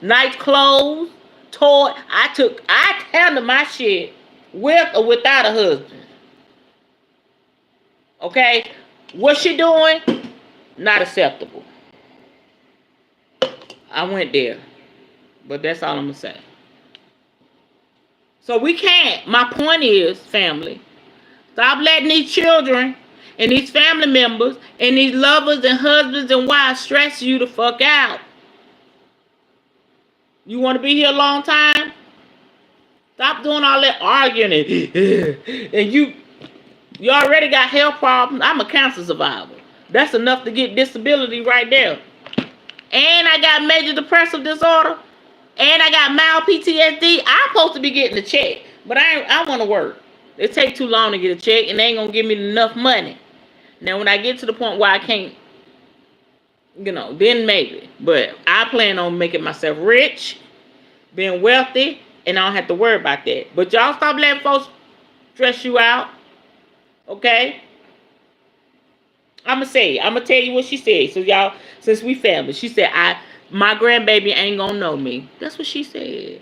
Nice clothes. Toy. I handled my shit with or without a husband. Okay? What she doing? Not acceptable. I went there. But that's all I'm going to say. So we can't. My point is, family, stop letting these children and these family members and these lovers and husbands and wives stress you the fuck out. You want to be here a long time? Stop doing all that arguing and you already got health problems. I'm a cancer survivor. That's enough to get disability right there. And I got major depressive disorder. And I got mild PTSD. I'm supposed to be getting a check. But I want to work. It take too long to get a check. And they ain't going to give me enough money. Now, when I get to the point where I can't, then maybe. But I plan on making myself rich, being wealthy, and I don't have to worry about that. But y'all stop letting folks stress you out. Okay? I'm going to tell you what she said. So y'all, since we family, she said, my grandbaby ain't gonna know me. That's what she said.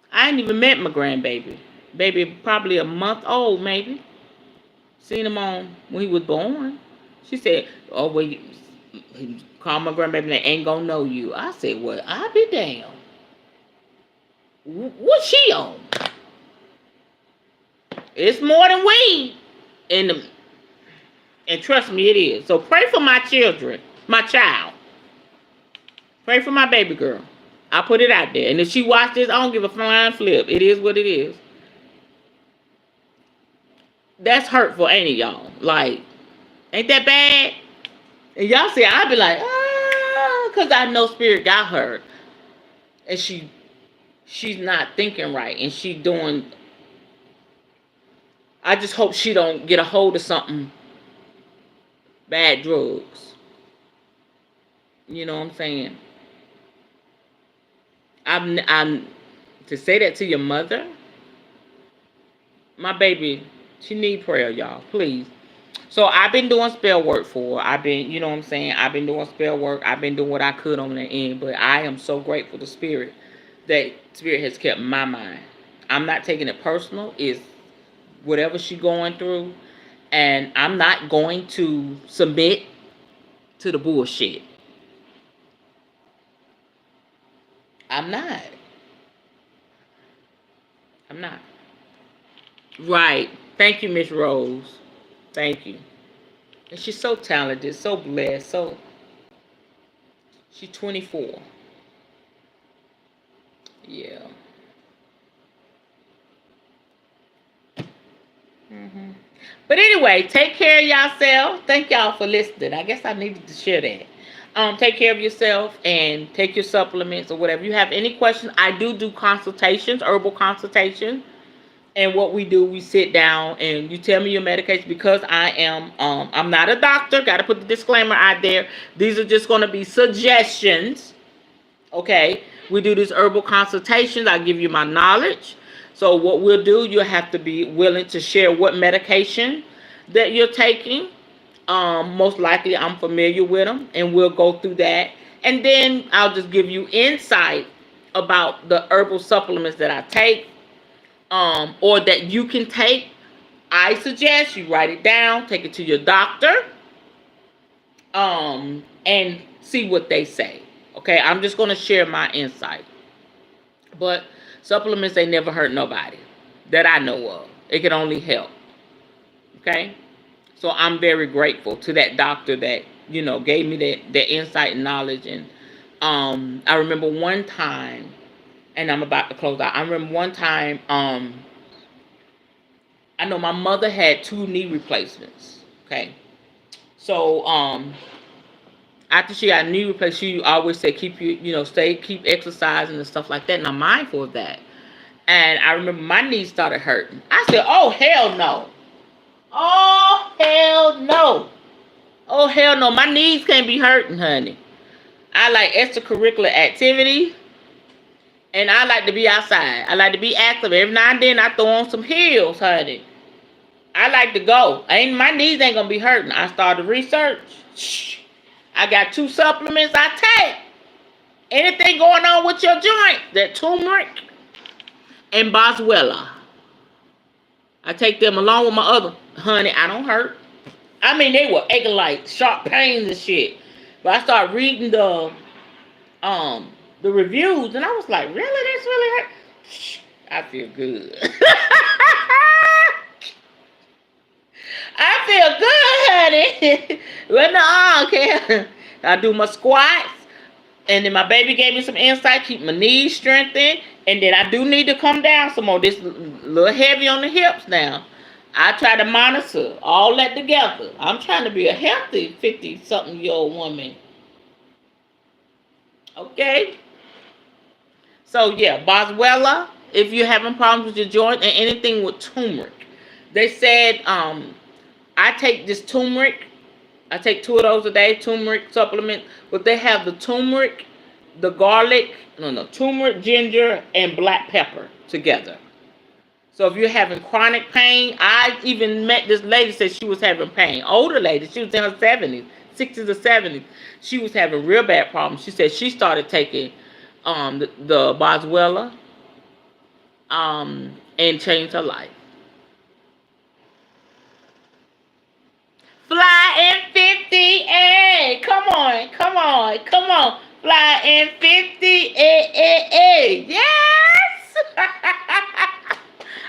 I ain't even met my grandbaby. Baby probably a month old, maybe. Seen him on when he was born. She said, oh, well, he called my grandbaby, they ain't gonna know you. I said, well, I'll be damned. What's she on? It's more than weed. And trust me, it is. So pray for my children, my child. Pray for my baby girl. I put it out there. And if she watch this, I don't give a flying flip. It is what it is. That's hurtful, ain't it, y'all? Like, ain't that bad? And y'all say, I'll be like, because I know spirit got her. And she's not thinking right. And she doing, I just hope she don't get a hold of something. Bad drugs. You know what I'm saying? I'm to say that to your mother. My baby, she need prayer, y'all. Please. So I've been doing spell work for her. I've been, you know what I'm saying? I've been doing spell work. I've been doing what I could on the end. But I am so grateful to Spirit that Spirit has kept my mind. I'm not taking it personal. It's whatever she's going through. And I'm not going to submit to the bullshit. I'm not. Right. Thank you, Miss Rose. Thank you. And she's so talented, so blessed, she's 24. Yeah. But anyway, take care of yourself. Thank y'all for listening. I guess I needed to share that. Take care of yourself and take your supplements or whatever. If you have any questions, I do consultations, herbal consultations. And what we do, we sit down and you tell me your medication because I'm not a doctor. Got to put the disclaimer out there. These are just going to be suggestions. Okay. We do these herbal consultations. I give you my knowledge. So what we'll do, you'll have to be willing to share what medication that you're taking. Most likely I'm familiar with them and we'll go through that. And then I'll just give you insight about the herbal supplements that I take. Or that you can take. I suggest you write it down, take it to your doctor. and see what they say. Okay, I'm just going to share my insight. But supplements, they never hurt nobody that I know of. It can only help. Okay, so I'm very grateful to that doctor that, gave me that insight and knowledge. And I remember one time, and I'm about to close out. I remember one time, I know my mother had 2 knee replacements. Okay, so after she got knee replaced, she always said keep keep exercising and stuff like that. And I'm mindful of that. And I remember my knees started hurting. I said, "Oh hell no! Oh hell no! Oh hell no! My knees can't be hurting, honey. I like extracurricular activity, and I like to be outside. I like to be active. Every now and then, I throw on some heels, honey. I like to go. My knees ain't gonna be hurting." I started research. I got 2 supplements I take. Anything going on with your joint, that turmeric and boswellia, I take them along with my other. Honey, I don't hurt. I mean, they were aching like sharp pains and shit. But I started reading the reviews, and I was like, really? This really hurt? I feel good. I feel good, honey. Well, no, okay. I do my squats. And then my baby gave me some insight, keep my knees strengthened. And then I do need to come down some more. This a little heavy on the hips now. I try to monitor all that together. I'm trying to be a healthy 50-something-year-old woman. Okay? So, yeah, boswellia, if you're having problems with your joint and anything with turmeric. They said, I take this turmeric. I take 2 of those a day, turmeric supplement. But they have the turmeric, the garlic, turmeric, ginger, and black pepper together. So if you're having chronic pain, I even met this lady said she was having pain. Older lady, she was in her 70s, 60s or 70s. She was having real bad problems. She said she started taking the boswellia and changed her life. Fly in 50, hey, come on, come on, come on. Fly in 50, hey. Yes!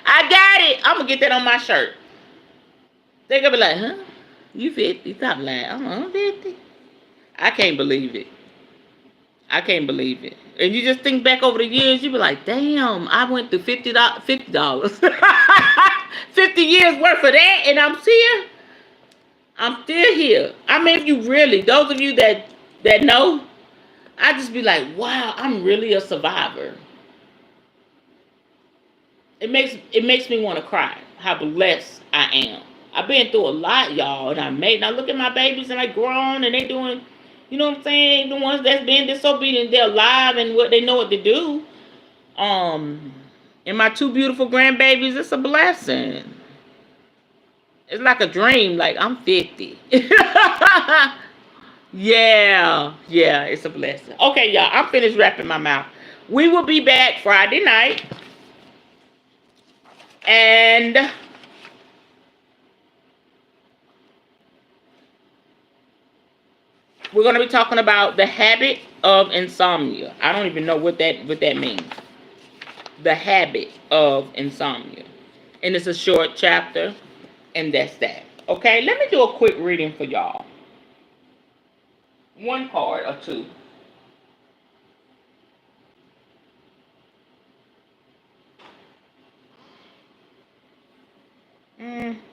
I got it. I'm going to get that on my shirt. They're going to be like, huh? You 50? Stop lying. I'm 50. I can't believe it. I can't believe it. And you just think back over the years, you be like, damn, I went through $50. 50 years worth of that, and I'm here. I'm still here. I mean, if you really, those of you that know, I just be like, wow, I'm really a survivor. It makes me want to cry. How blessed I am. I've been through a lot, y'all, and I made. Now look at my babies, and they grown, and they doing, you know what I'm saying? The ones that's been disobedient, they're alive, and what they know what to do. And my 2 beautiful grandbabies, it's a blessing. It's like a dream. Like, I'm 50. Yeah, it's a blessing. Okay, y'all, I'm finished wrapping my mouth. We will be back Friday night. And we're going to be talking about the habit of insomnia. I don't even know what that means. The habit of insomnia. And it's a short chapter. And that's that. Okay, let me do a quick reading for y'all. 1 card or 2.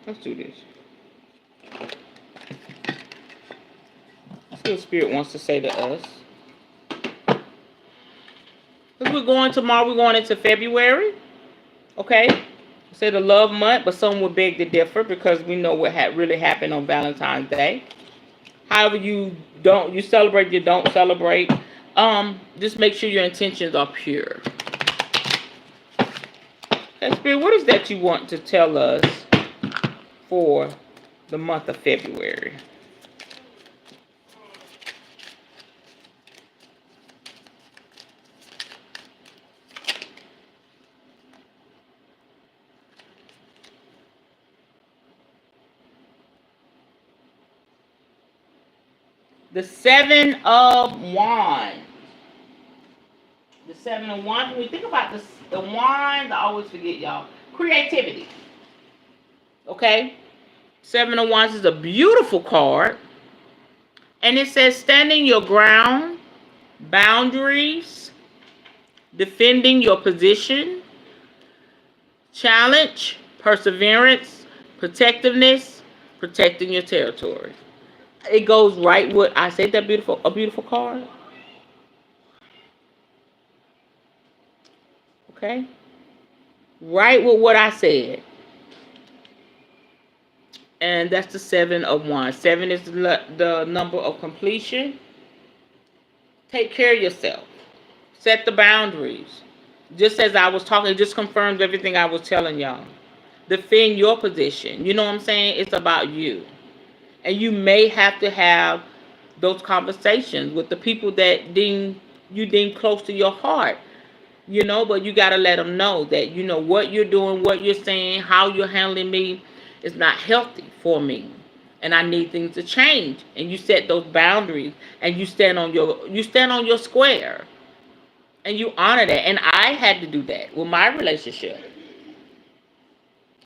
Let's do this. See what Spirit wants to say to us. Because we're going tomorrow, we're going into February. Okay? Say the love month, but some would beg to differ because we know what really happened on Valentine's Day. However you celebrate, you don't celebrate. Just make sure your intentions are pure. Okay, Spirit, what is that you want to tell us for the month of February? The Seven of Wands. The Seven of Wands. When we think about the wands, I always forget, y'all. Creativity. Okay? Seven of Wands is a beautiful card. And it says standing your ground, boundaries, defending your position, challenge, perseverance, protectiveness, protecting your territory. It goes right with, I said that a beautiful card. Okay? Right with what I said. And that's the Seven of Wands. Seven is the number of completion. Take care of yourself. Set the boundaries. Just as I was talking, it just confirms everything I was telling y'all. Defend your position. You know what I'm saying? It's about you. And you may have to have those conversations with the people that you deem close to your heart. You know, but you got to let them know that, you know, what you're doing, what you're saying, how you're handling me is not healthy for me. And I need things to change. And you set those boundaries and you stand on your square. And you honor that. And I had to do that with my relationship.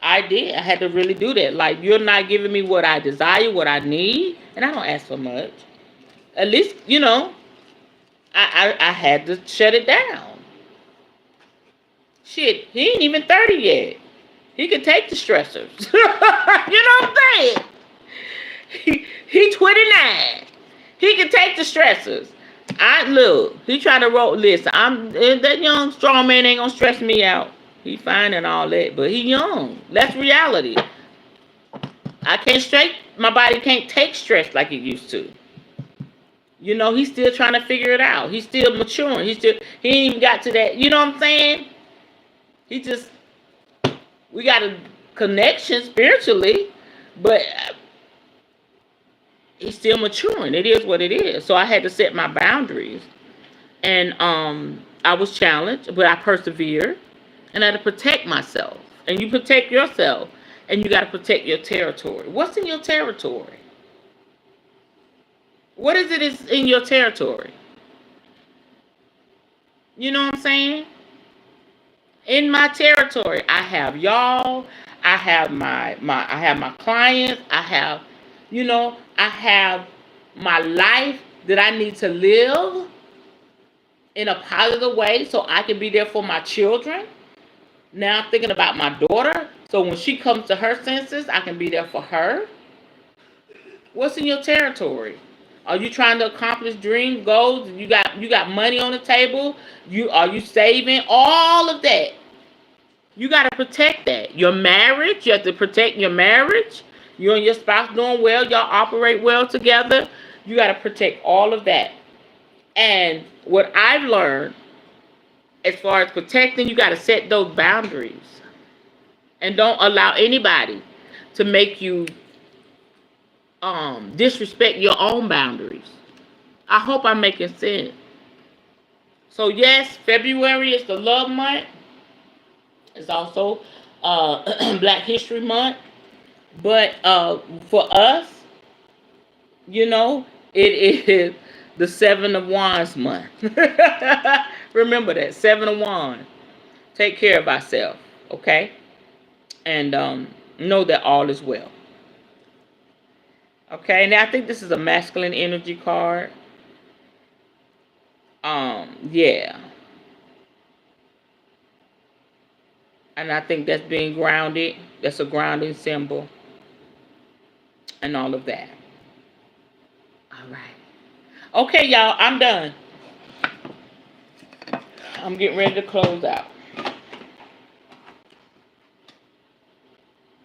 I did. I had to really do that. Like, you're not giving me what I desire, what I need. And I don't ask for much. At least, you know, I had to shut it down. Shit, he ain't even 30 yet. He can take the stressors. You know what I'm saying? He 29. He can take the stressors. He trying to roll. Listen, that young strong man ain't gonna stress me out. He fine and all that, but he young. That's reality. My body can't take stress like it used to. You know, he's still trying to figure it out. He's still maturing. He ain't even got to that. You know what I'm saying? We got a connection spiritually, but he's still maturing. It is what it is. So I had to set my boundaries. And I was challenged, but I persevered. And I had to protect myself. And you protect yourself. And you got to protect your territory. What's in your territory? What is it is in your territory? You know what I'm saying? In my territory, I have y'all. I have my clients. I have my life that I need to live in a positive way so I can be there for my children. Now I'm thinking about my daughter. So when she comes to her senses, I can be there for her. What's in your territory? Are you trying to accomplish dreams, goals? You got money on the table? Are you saving? All of that. You got to protect that. Your marriage, you have to protect your marriage. You and your spouse doing well. Y'all operate well together. You got to protect all of that. And what I've learned, as far as protecting, you got to set those boundaries. And don't allow anybody to make you disrespect your own boundaries. I hope I'm making sense. So yes, February is the love month. It's also Black History Month. But for us, you know, it is the Seven of Wands month. Remember that, Seven of Wands. Take care of ourselves, okay? And know that all is well. Okay, now I think this is a masculine energy card. Yeah. And I think that's being grounded. That's a grounding symbol. And all of that. All right. Okay, y'all, I'm done. I'm getting ready to close out.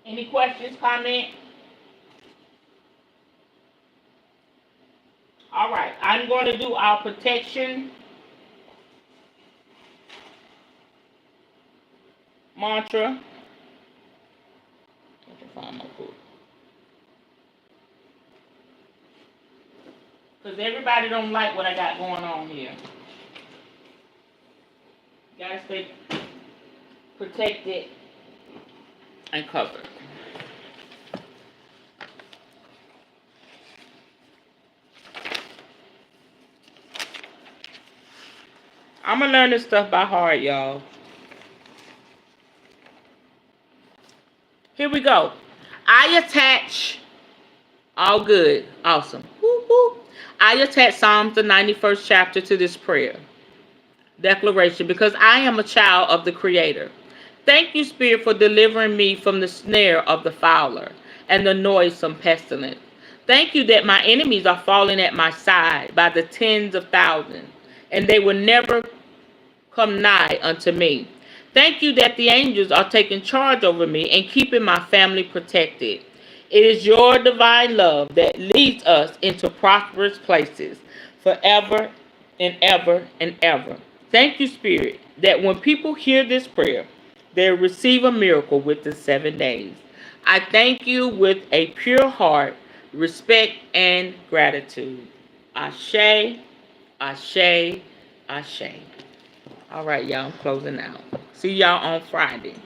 Any questions, comments? All right, I'm going to do our protection mantra. I can find my book. Because everybody don't like what I got going on here. You gotta stay protected and covered. I'm going to learn this stuff by heart, y'all. Here we go. I attach, all good, awesome. Woo, woo. I attach Psalms the 91st chapter to this prayer declaration because I am a child of the Creator. Thank you, Spirit, for delivering me from the snare of the fowler and the noisome pestilence. Thank you that my enemies are falling at my side by the tens of thousands, and they will never come nigh unto me. Thank you that the angels are taking charge over me and keeping my family protected. It is your divine love that leads us into prosperous places forever and ever and ever. Thank you, Spirit, that when people hear this prayer, they receive a miracle within 7 days. I thank you with a pure heart, respect, and gratitude. Ashe, Ashe, Ashe. All right, y'all, I'm closing out. See y'all on Friday.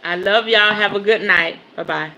I love y'all. Have a good night. Bye-bye.